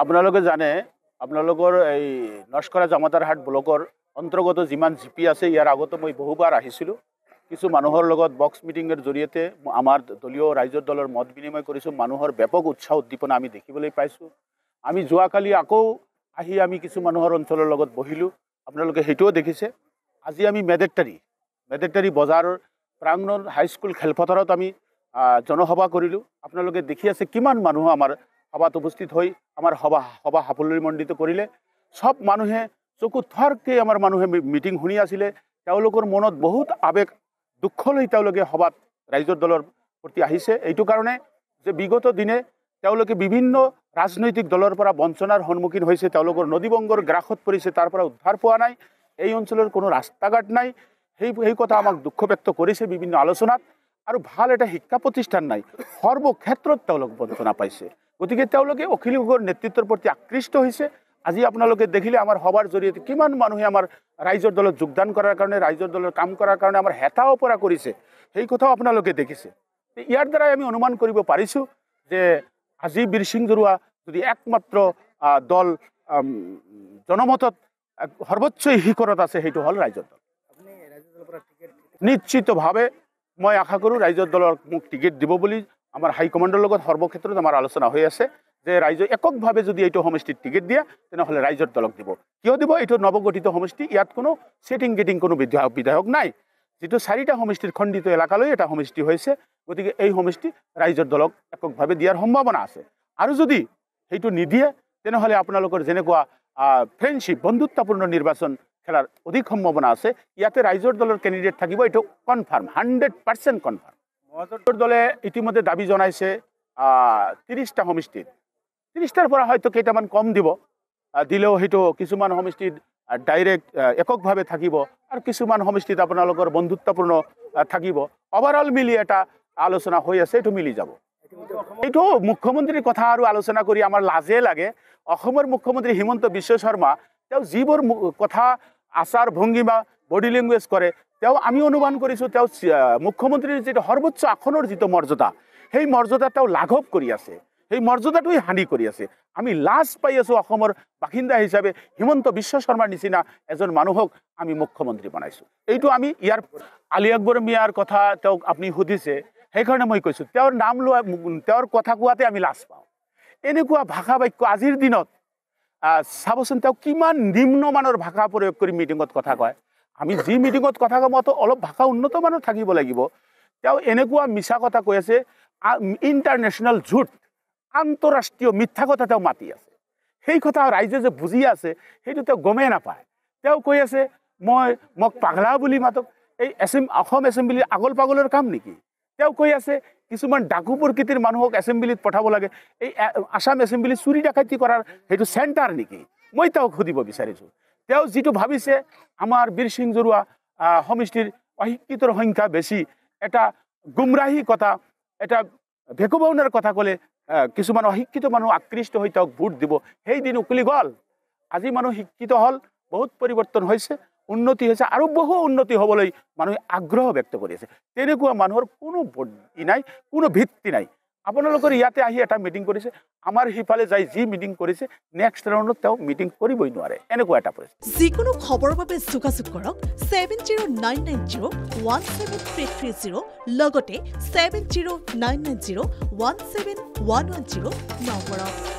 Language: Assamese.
আপোনালোকে জানে আপোনালোকৰ এই নস্কৰা জামাতাৰহাট ব্লকৰ অন্তৰ্গত যিমান জিপি আছে ইয়াৰ আগতে মই বহুবাৰ আহিছিলোঁ কিছু মানুহৰ লগত বক্স মিটিঙৰ জৰিয়তে আমাৰ দলীয় ৰাইজৰ দলৰ মত বিনিময় কৰিছোঁ মানুহৰ ব্যাপক উৎসাহ উদ্দীপনা আমি দেখিবলৈ পাইছোঁ আমি যোৱাকালি আকৌ আহি আমি কিছু মানুহৰ অঞ্চলৰ লগত বহিলোঁ আপোনালোকে সেইটোও দেখিছে আজি আমি মেডেক্টাৰী বজাৰৰ প্ৰাংগণ হাইস্কুল খেলপথাৰত আমি জনসভা কৰিলোঁ আপোনালোকে দেখি আছে কিমান মানুহ আমাৰ সভাত উপস্থিত হৈ আমাৰ সভা সাফল্যমণ্ডিত কৰিলে সব মানুহে চকু থৰকৈ আমাৰ মানুহে মিটিং শুনি আছিলে তেওঁলোকৰ মনত বহুত আবেগ দুখ লৈ তেওঁলোকে সভাত ৰাইজৰ দলৰ প্ৰতি আহিছে এইটো কাৰণে যে বিগত দিনে তেওঁলোকে বিভিন্ন ৰাজনৈতিক দলৰ পৰা বঞ্চনাৰ সন্মুখীন হৈছে তেওঁলোকৰ নদীবংগৰ গ্ৰাসত পৰিছে তাৰ পৰা উদ্ধাৰ পোৱা নাই এই অঞ্চলৰ কোনো ৰাস্তা ঘাট নাই সেই কথা আমাক দুখ ব্যক্ত কৰিছে বিভিন্ন আলোচনাত আৰু ভাল এটা শিক্ষা প্ৰতিষ্ঠান নাই সৰ্বক্ষেত্ৰত তেওঁলোক বঞ্চনা পাইছে গতিকে তেওঁলোকে অখিল গগৈৰ নেতৃত্বৰ প্ৰতি আকৃষ্ট হৈছে আজি আপোনালোকে দেখিলে আমাৰ সভাৰ জৰিয়তে কিমান মানুহে আমাৰ ৰাইজৰ দলত যোগদান কৰাৰ কাৰণে ৰাইজৰ দলৰ কাম কৰাৰ কাৰণে আমাৰ হেতা ওপৰা কৰিছে সেই কথাও আপোনালোকে দেখিছে ইয়াৰ দ্বাৰাই আমি অনুমান কৰিব পাৰিছোঁ যে আজি বীৰসিং বৰুৱা যদি একমাত্ৰ দল জনমতত সৰ্বোচ্চ শিখৰত আছে সেইটো হ'ল ৰাইজৰ দল নিশ্চিতভাৱে মই আশা কৰোঁ ৰাইজৰ দলৰ মোক টিকেট দিব বুলি আমাৰ হাইকমাণ্ডৰ লগত সৰ্বক্ষেত্ৰত আমাৰ আলোচনা হৈ আছে যে ৰাইজে এককভাৱে যদি এইটো সমষ্টিত টিকেট দিয়ে তেনেহ'লে ৰাইজৰ দলক দিব কিয় দিব এইটো নৱগঠিত সমষ্টি ইয়াত কোনো ছেটিং গেটিং কোনো বিধায়ক নাই যিটো 4টা সমষ্টিৰ খণ্ডিত এলেকালৈ এটা সমষ্টি হৈছে গতিকে এই সমষ্টি ৰাইজৰ দলক এককভাৱে দিয়াৰ সম্ভাৱনা আছে আৰু যদি সেইটো নিদিয়ে তেনেহ'লে আপোনালোকৰ যেনেকুৱা ফ্ৰেণ্ডশ্বিপ বন্ধুত্বপূৰ্ণ নিৰ্বাচন খেলাৰ অধিক সম্ভাৱনা আছে ইয়াতে ৰাইজৰ দলৰ কেণ্ডিডেট থাকিব এইটো কনফাৰ্ম 100% কনফাৰ্ম মহাজোঁটৰ দলে ইতিমধ্যে দাবী জনাইছে 30টা সমষ্টিত 30টাৰ পৰা হয়তো কেইটামান কম দিব দিলেও সেইটো কিছুমান সমষ্টিত ডাইৰেক্ট এককভাৱে থাকিব আৰু কিছুমান সমষ্টিত আপোনালোকৰ বন্ধুত্বপূৰ্ণ থাকিব অভাৰঅল মিলি এটা আলোচনা হৈ আছে এইটো মিলি যাব এইটো মুখ্যমন্ত্ৰীৰ কথা আৰু আলোচনা কৰি আমাৰ লাজে লাগে অসমৰ মুখ্যমন্ত্ৰী হিমন্ত বিশ্ব শৰ্মা তেওঁ যিবোৰ কথা আচাৰ ভংগীমা বডি লেংগুৱেজ কৰে তেওঁ আমি অনুমান কৰিছোঁ তেওঁ মুখ্যমন্ত্ৰীৰ যিটো সৰ্বোচ্চ আসনৰ যিটো মৰ্যাদা সেই মৰ্যাদা তেওঁ লাঘৱ কৰি আছে সেই মৰ্যাদাটোৱে হানি কৰি আছে আমি লাজ পাই আছোঁ অসমৰ বাসিন্দা হিচাপে হিমন্ত বিশ্ব শৰ্মাৰ নিচিনা এজন মানুহক আমি মুখ্যমন্ত্ৰী বনাইছোঁ এইটো আমি ইয়াৰ আলী আকবৰ মিয়াৰ কথা তেওঁক আপুনি সুধিছে সেইকাৰণে মই কৈছোঁ তেওঁৰ নাম লোৱা তেওঁৰ কথা কোৱাতে আমি লাজ পাওঁ এনেকুৱা ভাষা বাক্য আজিৰ দিনত চাবচোন তেওঁ কিমান নিম্নমানৰ ভাষা প্ৰয়োগ কৰি মিটিঙত কথা কয় আমি যি মিটিঙত কথা কওঁ অলপ ভাষা উন্নত মানৰ থাকিব লাগিব তেওঁ এনেকুৱা মিছা কথা কৈ আছে ইণ্টাৰনেশ্যনেল ঝুট আন্তঃৰাষ্ট্ৰীয় মিথ্যা কথা তেওঁ মাতি আছে সেই কথা ৰাইজে যে বুজি আছে সেইটো তেওঁ গমেই নাপায় তেওঁ কৈ আছে মোক পাগলা বুলি মাতক এই অসম এছেম্বলি আগল পাগলৰ কাম নেকি তেওঁ কৈ আছে কিছুমান ডাকু প্ৰকৃতিৰ মানুহক এছেম্বলিত পঠাব লাগে এই আসাম এছেম্বলি চুৰি ডাকাতি কৰাৰ সেইটো চেণ্টাৰ নেকি মই তেওঁক সুধিব বিচাৰিছোঁ তেওঁ যিটো ভাবিছে আমাৰ বীৰসিং বৰুৱা সমষ্টিৰ অশিক্ষিতৰ সংখ্যা বেছি এটা গুমৰাহী কথা এটা ভেকুবাউনাৰ কথা ক'লে কিছুমান অশিক্ষিত মানুহ আকৃষ্ট হৈ তেওঁক ভোট দিব সেই দিন উকলি গ'ল আজি মানুহ শিক্ষিত হ'ল বহুত পৰিৱৰ্তন হৈছে উন্নতি হৈছে আৰু বহু উন্নতি হ'বলৈ মানুহে আগ্ৰহ ব্যক্ত কৰি আছে তেনেকুৱা মানুহৰ কোনো নাই কোনো ভিত্তি নাই আপোনালোকৰ ইয়াতে আহি এটা মিটিং কৰিছে আমাৰ সিফালে যাই যি মিটিং কৰিছে নেক্সট ৰাউণ্ডত তেওঁ মিটিং কৰিবই নোৱাৰে এনেকুৱা এটা পৰিস্থিতি যিকোনো খবৰৰ বাবে যোগাযোগ কৰক 7099017330 লগতে 7099017110 নম্বৰত